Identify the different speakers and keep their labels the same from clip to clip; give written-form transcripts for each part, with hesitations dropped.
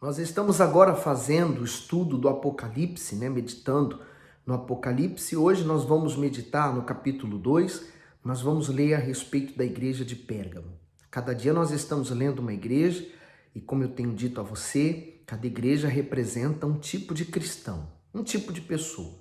Speaker 1: Nós estamos agora fazendo o estudo do Apocalipse, meditando no Apocalipse. Hoje nós vamos meditar no capítulo 2, nós vamos ler a respeito da igreja de Pérgamo. Cada dia nós estamos lendo uma igreja e, como eu tenho dito a você, cada igreja representa um tipo de cristão, um tipo de pessoa.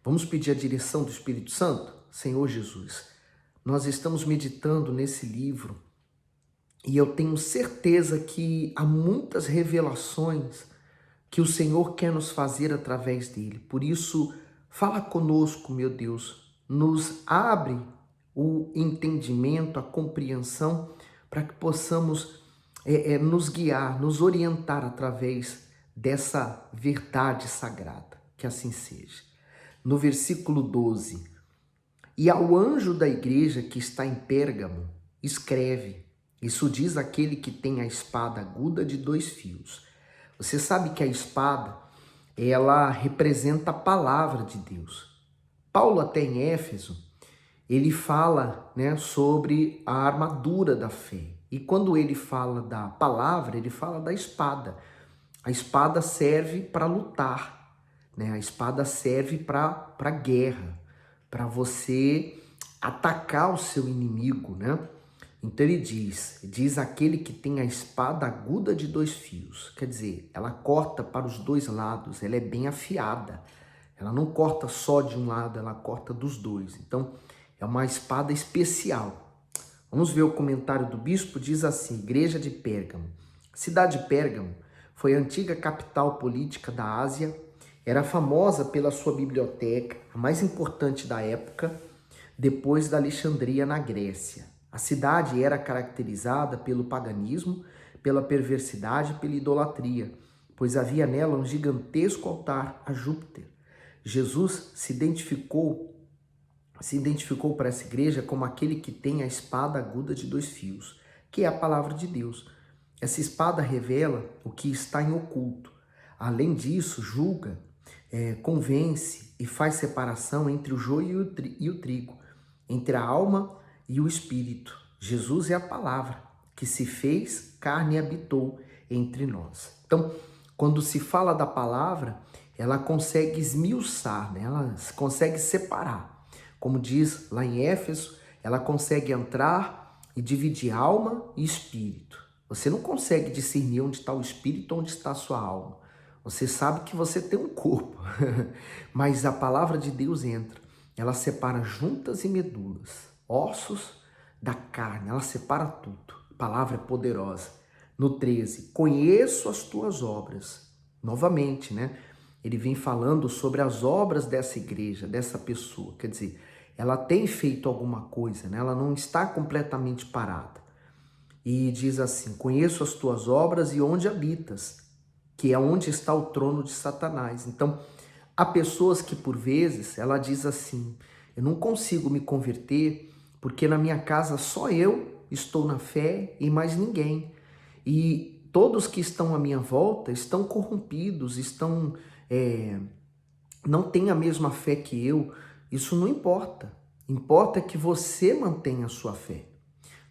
Speaker 1: Vamos pedir a direção do Espírito Santo? Senhor Jesus, nós estamos meditando nesse livro e eu tenho certeza que há muitas revelações que o Senhor quer nos fazer através dele. Por isso, fala conosco, meu Deus, nos abre o entendimento, a compreensão, para que possamos nos guiar, nos orientar através dessa verdade sagrada. Que assim seja. No versículo 12, e ao anjo da igreja que está em Pérgamo, escreve, isso diz aquele que tem a espada aguda de 2 fios. Você sabe que a espada, ela representa a palavra de Deus. Paulo, até em Éfeso, ele fala sobre a armadura da fé. E quando ele fala da palavra, ele fala da espada. A espada serve para lutar, A espada serve para a guerra, para você atacar o seu inimigo, Então ele diz aquele que tem a espada aguda de 2 fios. Quer dizer, ela corta para os 2 lados, ela é bem afiada. Ela não corta só de um lado, ela corta dos 2. Então, é uma espada especial. Vamos ver o comentário do bispo, diz assim, Igreja de Pérgamo. A cidade de Pérgamo foi a antiga capital política da Ásia, era famosa pela sua biblioteca, a mais importante da época, depois da Alexandria na Grécia. A cidade era caracterizada pelo paganismo, pela perversidade e pela idolatria, pois havia nela um gigantesco altar a Júpiter. Jesus se identificou para essa igreja como aquele que tem a espada aguda de 2 fios, que é a palavra de Deus. Essa espada revela o que está em oculto. Além disso, julga, convence e faz separação entre o joio e o trigo, entre a alma e o espírito. Jesus é a palavra que se fez carne e habitou entre nós. Então, quando se fala da palavra, ela consegue esmiuçar, ela consegue separar. Como diz lá em Éfeso, ela consegue entrar e dividir alma e espírito. Você não consegue discernir onde está o espírito, onde está a sua alma. Você sabe que você tem um corpo, mas a palavra de Deus entra. Ela separa juntas e medulas, ossos da carne, ela separa tudo. A palavra é poderosa. No 13, conheço as tuas obras. Novamente, Ele vem falando sobre as obras dessa igreja, dessa pessoa. Quer dizer, ela tem feito alguma coisa, Ela não está completamente parada. E diz assim, conheço as tuas obras e onde habitas, que é onde está o trono de Satanás. Então, há pessoas que por vezes, ela diz assim, eu não consigo me converter porque na minha casa só eu estou na fé e mais ninguém. E todos que estão à minha volta estão corrompidos, não têm a mesma fé que eu. Isso não importa. Importa que você mantenha a sua fé.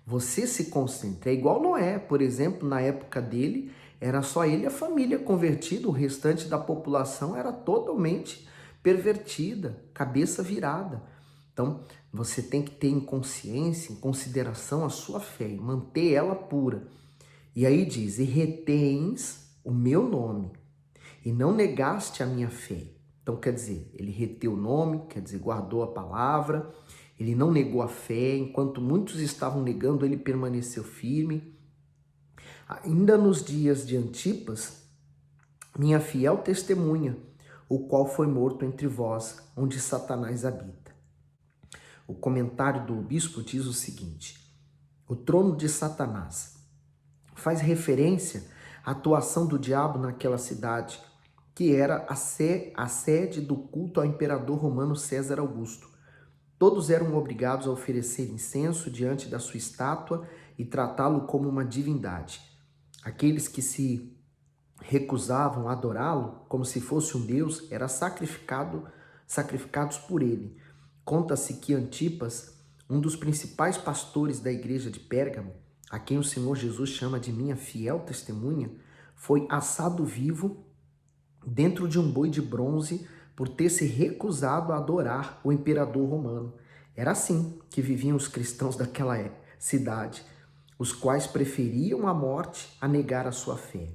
Speaker 1: Você se concentra. É igual Noé, por exemplo, na época dele, era só ele e a família convertida, o restante da população era totalmente pervertida, cabeça virada. Então, você tem que ter em consciência, em consideração a sua fé e manter ela pura. E aí diz, e retens o meu nome e não negaste a minha fé. Então, quer dizer, ele reteu o nome, quer dizer, guardou a palavra, ele não negou a fé, enquanto muitos estavam negando, ele permaneceu firme. Ainda nos dias de Antipas, minha fiel testemunha, o qual foi morto entre vós, onde Satanás habita. O comentário do bispo diz o seguinte, o trono de Satanás faz referência à atuação do diabo naquela cidade, que era a sede do culto ao imperador romano César Augusto. Todos eram obrigados a oferecer incenso diante da sua estátua e tratá-lo como uma divindade. Aqueles que se recusavam a adorá-lo como se fosse um deus eram sacrificados por ele. Conta-se que Antipas, um dos principais pastores da igreja de Pérgamo, a quem o Senhor Jesus chama de minha fiel testemunha, foi assado vivo dentro de um boi de bronze por ter se recusado a adorar o imperador romano. Era assim que viviam os cristãos daquela cidade, os quais preferiam a morte a negar a sua fé.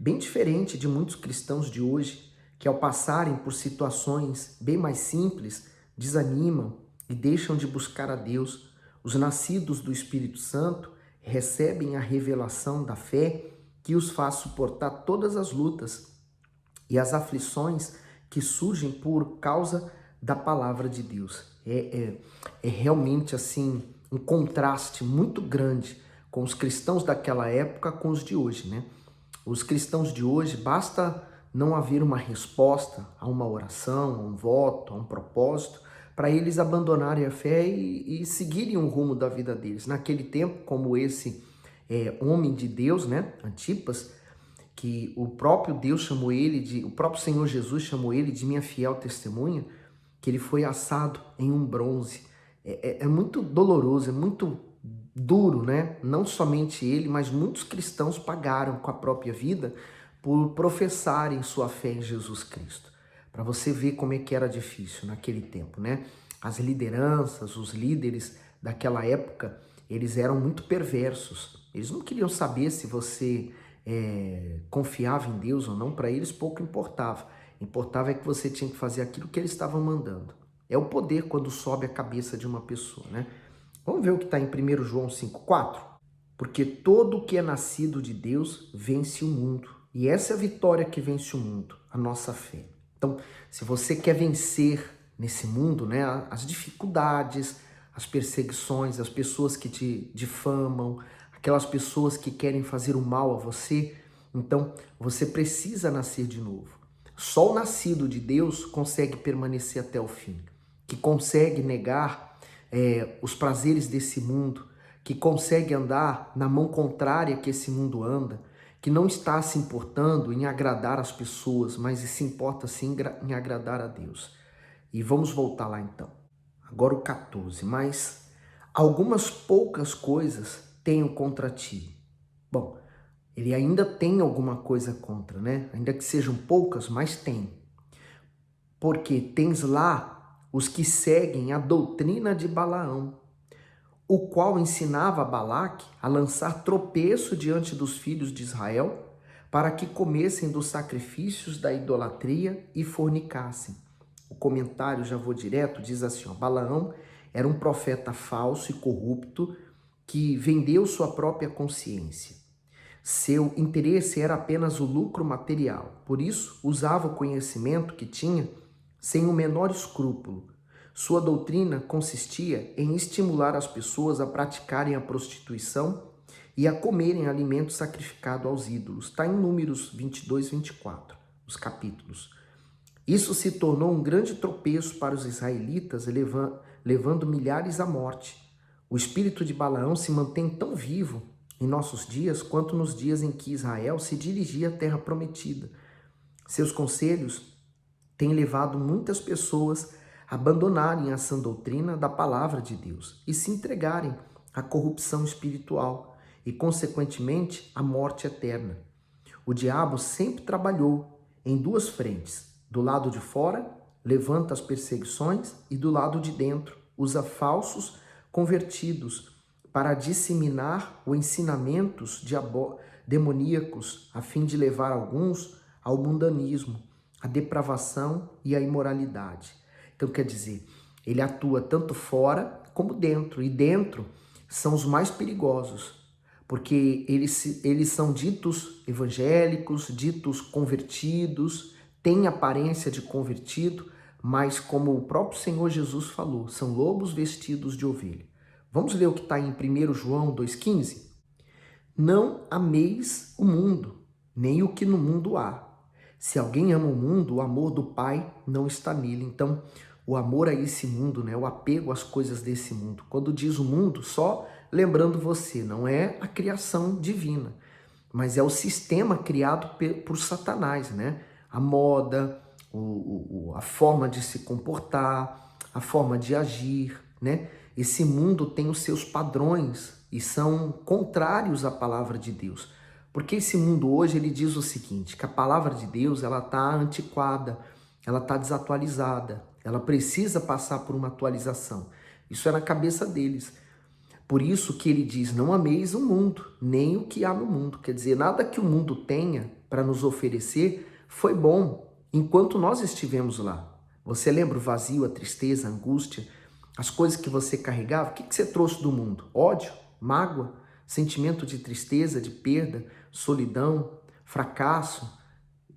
Speaker 1: Bem diferente de muitos cristãos de hoje, que ao passarem por situações bem mais simples, desanimam e deixam de buscar a Deus. Os nascidos do Espírito Santo recebem a revelação da fé que os faz suportar todas as lutas e as aflições que surgem por causa da palavra de Deus. É realmente assim um contraste muito grande com os cristãos daquela época com os de hoje, né? Os cristãos de hoje, basta não haver uma resposta a uma oração, a um voto, a um propósito, para eles abandonarem a fé e seguirem o rumo da vida deles. Naquele tempo, como esse homem de Deus, né, Antipas, que o próprio Deus chamou ele o próprio Senhor Jesus chamou ele de minha fiel testemunha, que ele foi assado em um bronze. É muito doloroso, é muito duro, né? Não somente ele, mas muitos cristãos pagaram com a própria vida por professarem sua fé em Jesus Cristo. Para você ver como é que era difícil naquele tempo, né? As lideranças, os líderes daquela época, eles eram muito perversos. Eles não queriam saber se você confiava em Deus ou não. Para eles pouco importava. Importava é que você tinha que fazer aquilo que eles estavam mandando. É o poder quando sobe a cabeça de uma pessoa, né? Vamos ver o que está em 1 João 5,4? Porque todo o que é nascido de Deus vence o mundo. E essa é a vitória que vence o mundo, a nossa fé. Então, se você quer vencer nesse mundo, né, as dificuldades, as perseguições, as pessoas que te difamam, aquelas pessoas que querem fazer o mal a você, então você precisa nascer de novo. Só o nascido de Deus consegue permanecer até o fim, que consegue negar os prazeres desse mundo, que consegue andar na mão contrária que esse mundo anda, que não está se importando em agradar as pessoas, mas se importa sim em agradar a Deus. E vamos voltar lá então. Agora o 14. Mas algumas poucas coisas tenho contra ti. Bom, ele ainda tem alguma coisa contra, né? Ainda que sejam poucas, mas tem. Porque tens lá os que seguem a doutrina de Balaão, o qual ensinava a Balaque a lançar tropeço diante dos filhos de Israel, para que comessem dos sacrifícios da idolatria e fornicassem. O comentário, já vou direto, diz assim, ó, Balaão era um profeta falso e corrupto que vendeu sua própria consciência. Seu interesse era apenas o lucro material, por isso usava o conhecimento que tinha sem o menor escrúpulo. Sua doutrina consistia em estimular as pessoas a praticarem a prostituição e a comerem alimentos sacrificados aos ídolos. Está em Números 22, 24, os capítulos. Isso se tornou um grande tropeço para os israelitas, levando milhares à morte. O espírito de Balaão se mantém tão vivo em nossos dias quanto nos dias em que Israel se dirigia à terra prometida. Seus conselhos têm levado muitas pessoas a abandonarem a sã doutrina da palavra de Deus e se entregarem à corrupção espiritual e, consequentemente, à morte eterna. O diabo sempre trabalhou em duas frentes. Do lado de fora, levanta as perseguições e do lado de dentro, usa falsos convertidos para disseminar os ensinamentos demoníacos a fim de levar alguns ao mundanismo, à depravação e à imoralidade. Então, quer dizer, ele atua tanto fora como dentro. E dentro são os mais perigosos, porque eles são ditos evangélicos, ditos convertidos, têm aparência de convertido, mas como o próprio Senhor Jesus falou, são lobos vestidos de ovelha. Vamos ler o que está em 1 João 2,15? Não ameis o mundo, nem o que no mundo há. Se alguém ama o mundo, o amor do Pai não está nele. Então, o amor a esse mundo, né? O apego às coisas desse mundo. Quando diz o mundo, só lembrando você, não é a criação divina, mas é o sistema criado por Satanás, né? A moda, a forma de se comportar, a forma de agir, né? Esse mundo tem os seus padrões e são contrários à palavra de Deus. Porque esse mundo hoje, ele diz o seguinte, que a palavra de Deus, ela está antiquada, ela está desatualizada, ela precisa passar por uma atualização. Isso é na cabeça deles. Por isso que ele diz, não ameis o mundo, nem o que há no mundo. Quer dizer, nada que o mundo tenha para nos oferecer foi bom enquanto nós estivemos lá. Você lembra o vazio, a tristeza, a angústia, as coisas que você carregava? O que você trouxe do mundo? Ódio, mágoa, sentimento de tristeza, de perda, solidão, fracasso.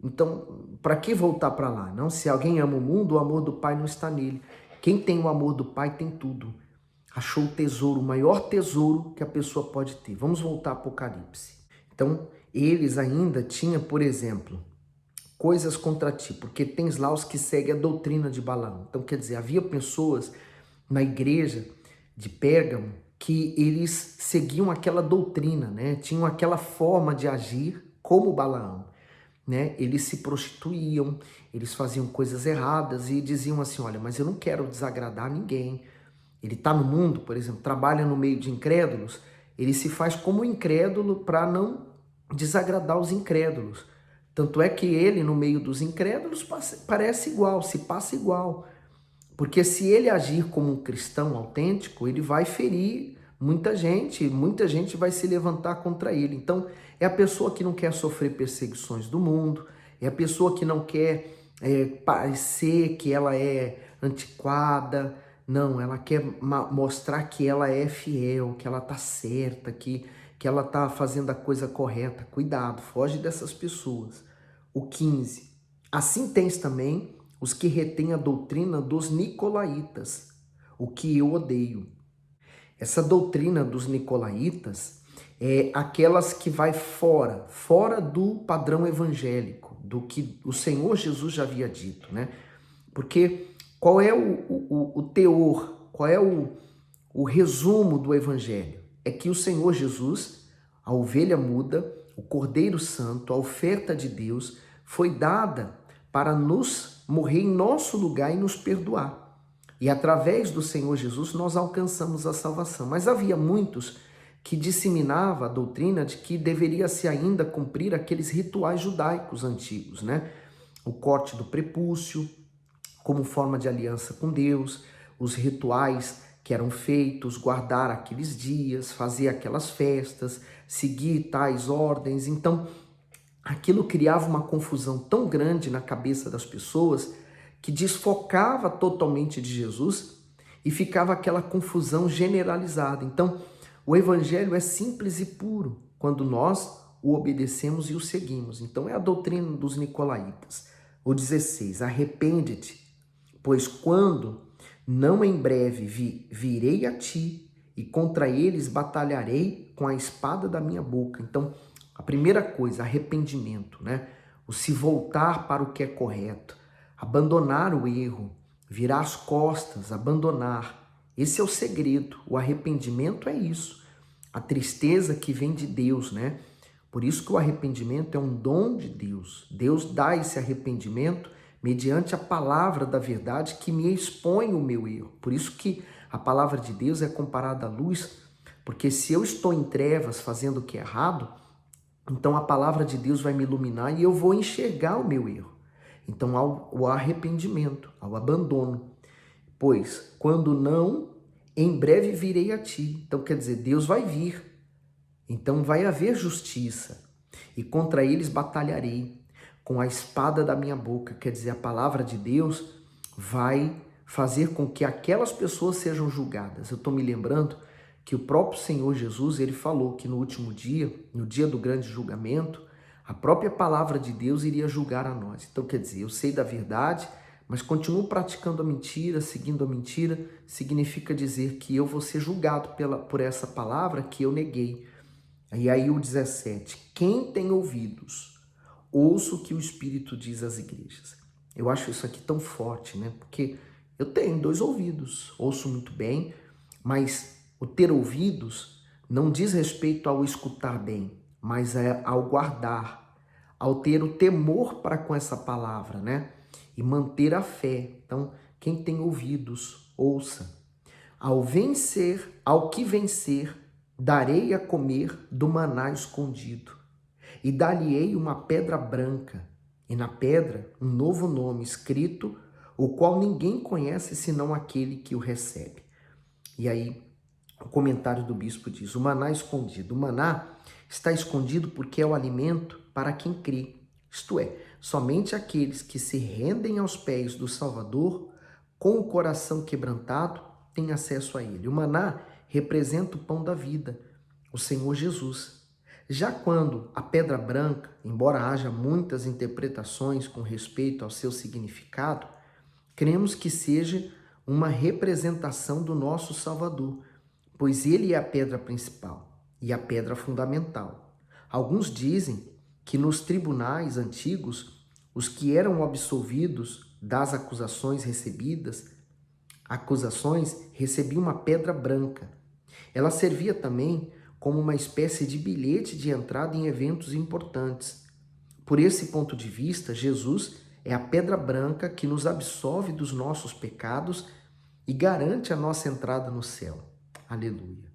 Speaker 1: Então, para que voltar para lá? Não, se alguém ama o mundo, o amor do Pai não está nele. Quem tem o amor do Pai tem tudo. Achou o tesouro, o maior tesouro que a pessoa pode ter. Vamos voltar ao Apocalipse. Então, eles ainda tinham, por exemplo, coisas contra ti, porque tens lá os que seguem a doutrina de Balaão. Então, quer dizer, havia pessoas na igreja de Pérgamo que eles seguiam aquela doutrina, né? Tinham aquela forma de agir como Balaão, né? Eles se prostituíam, eles faziam coisas erradas e diziam assim, olha, mas eu não quero desagradar ninguém. Ele está no mundo, por exemplo, trabalha no meio de incrédulos, ele se faz como incrédulo para não desagradar os incrédulos. Tanto é que ele, no meio dos incrédulos, parece igual, se passa igual. Porque se ele agir como um cristão autêntico, ele vai ferir muita gente vai se levantar contra ele. Então, é a pessoa que não quer sofrer perseguições do mundo, é a pessoa que não quer parecer que ela é antiquada. Não, ela quer mostrar que ela é fiel, que ela está certa, que ela está fazendo a coisa correta. Cuidado, foge dessas pessoas. O 15. Assim tens também os que retêm a doutrina dos nicolaítas, o que eu odeio. Essa doutrina dos nicolaítas é aquelas que vai fora do padrão evangélico, do que o Senhor Jesus já havia dito, né? Porque qual é o teor, qual é o resumo do evangelho? É que o Senhor Jesus, a ovelha muda, o Cordeiro Santo, a oferta de Deus, foi dada para nos morrer em nosso lugar e nos perdoar. E através do Senhor Jesus nós alcançamos a salvação. Mas havia muitos que disseminavam a doutrina de que deveria-se ainda cumprir aqueles rituais judaicos antigos, né? O corte do prepúcio, como forma de aliança com Deus, os rituais que eram feitos, guardar aqueles dias, fazer aquelas festas, seguir tais ordens. Então, aquilo criava uma confusão tão grande na cabeça das pessoas que desfocava totalmente de Jesus e ficava aquela confusão generalizada. Então, o evangelho é simples e puro quando nós o obedecemos e o seguimos. Então, é a doutrina dos nicolaítas. O 16, arrepende-te, pois quando não em breve virei a ti e contra eles batalharei com a espada da minha boca. Então, a primeira coisa, arrependimento, né? O se voltar para o que é correto, abandonar o erro, virar as costas, abandonar. Esse é o segredo. O arrependimento é isso. A tristeza que vem de Deus, né? Por isso que o arrependimento é um dom de Deus. Deus dá esse arrependimento mediante a palavra da verdade que me expõe o meu erro. Por isso que a palavra de Deus é comparada à luz, porque se eu estou em trevas fazendo o que é errado, então a palavra de Deus vai me iluminar e eu vou enxergar o meu erro. Então ao arrependimento, ao abandono. Pois quando não, em breve virei a ti. Então quer dizer, Deus vai vir. Então vai haver justiça. E contra eles batalharei com a espada da minha boca. Quer dizer, a palavra de Deus vai fazer com que aquelas pessoas sejam julgadas. Eu estou me lembrando que o próprio Senhor Jesus, ele falou que no último dia, no dia do grande julgamento, a própria palavra de Deus iria julgar a nós. Então, quer dizer, eu sei da verdade, mas continuo praticando a mentira, seguindo a mentira, significa dizer que eu vou ser julgado por essa palavra que eu neguei. E aí o 17, quem tem ouvidos, ouça o que o Espírito diz às igrejas. Eu acho isso aqui tão forte, né? Porque eu tenho 2 ouvidos, ouço muito bem, mas o ter ouvidos não diz respeito ao escutar bem, mas é ao guardar, ao ter o temor para com essa palavra, né? E manter a fé. Então, quem tem ouvidos, ouça. Ao que vencer, darei a comer do maná escondido. e dar-lhe-ei uma pedra branca, e na pedra um novo nome escrito, o qual ninguém conhece senão aquele que o recebe. E aí, o comentário do bispo diz: o maná escondido. O maná está escondido porque é o alimento para quem crê. Isto é, somente aqueles que se rendem aos pés do Salvador, com o coração quebrantado, têm acesso a ele. O maná representa o pão da vida, o Senhor Jesus. Já quando a pedra branca, embora haja muitas interpretações com respeito ao seu significado, cremos que seja uma representação do nosso Salvador, pois ele é a pedra principal e a pedra fundamental. Alguns dizem que nos tribunais antigos, os que eram absolvidos das acusações recebiam uma pedra branca. Ela servia também como uma espécie de bilhete de entrada em eventos importantes. Por esse ponto de vista, Jesus é a pedra branca que nos absolve dos nossos pecados e garante a nossa entrada no céu. Aleluia.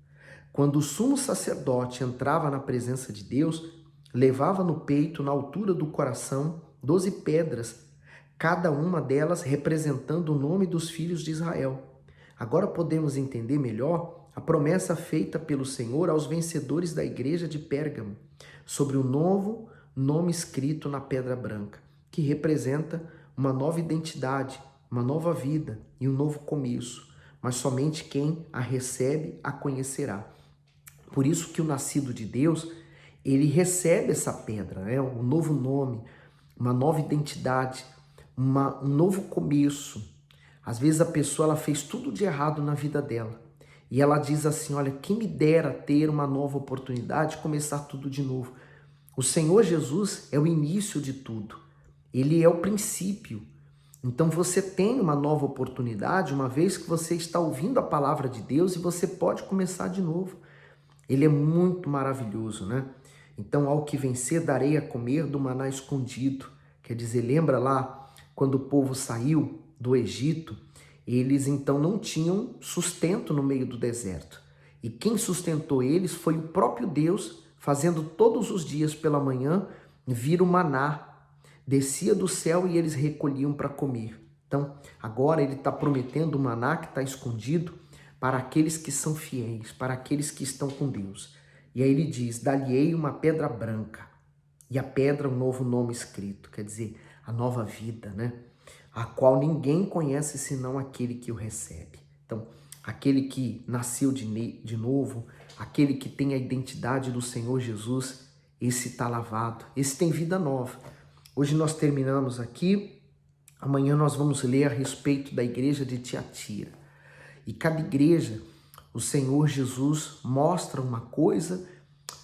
Speaker 1: Quando o sumo sacerdote entrava na presença de Deus, levava no peito, na altura do coração, 12 pedras, cada uma delas representando o nome dos filhos de Israel. Agora podemos entender melhor a promessa feita pelo Senhor aos vencedores da igreja de Pérgamo sobre o novo nome escrito na pedra branca, que representa uma nova identidade, uma nova vida e um novo começo, mas somente quem a recebe a conhecerá. Por isso que o nascido de Deus, ele recebe essa pedra, um novo nome, uma nova identidade, um novo começo. Às vezes a pessoa ela fez tudo de errado na vida dela e ela diz assim: olha, quem me dera ter uma nova oportunidade, começar tudo de novo. O Senhor Jesus é o início de tudo, ele é o princípio. Então você tem uma nova oportunidade, uma vez que você está ouvindo a palavra de Deus e você pode começar de novo. Ele é muito maravilhoso, né? Então, ao que vencer, darei a comer do maná escondido. Quer dizer, lembra lá quando o povo saiu do Egito, eles então não tinham sustento no meio do deserto. E quem sustentou eles foi o próprio Deus, fazendo todos os dias pela manhã vir o maná. Descia do céu e eles recolhiam para comer. Então, agora ele está prometendo o maná que está escondido para aqueles que são fiéis, para aqueles que estão com Deus. E aí ele diz: dar-lhe-ei uma pedra branca, e a pedra um novo nome escrito, quer dizer, a nova vida, né? A qual ninguém conhece senão aquele que o recebe. Então, aquele que nasceu de novo, aquele que tem a identidade do Senhor Jesus, esse está lavado, esse tem vida nova. Hoje nós terminamos aqui, amanhã nós vamos ler a respeito da igreja de Tiatira. E cada igreja, o Senhor Jesus mostra uma coisa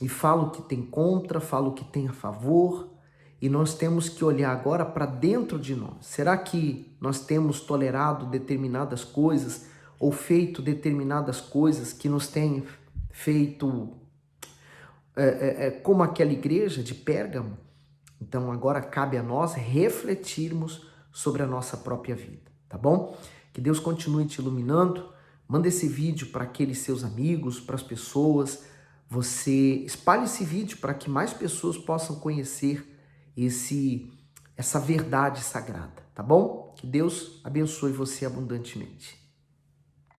Speaker 1: e fala o que tem contra, fala o que tem a favor, e nós temos que olhar agora para dentro de nós. Será que nós temos tolerado determinadas coisas ou feito determinadas coisas que nos têm feito como aquela igreja de Pérgamo? Então agora cabe a nós refletirmos sobre a nossa própria vida, tá bom? Que Deus continue te iluminando. Manda esse vídeo para aqueles seus amigos, para as pessoas. Você espalhe esse vídeo para que mais pessoas possam conhecer essa verdade sagrada, tá bom? Que Deus abençoe você abundantemente.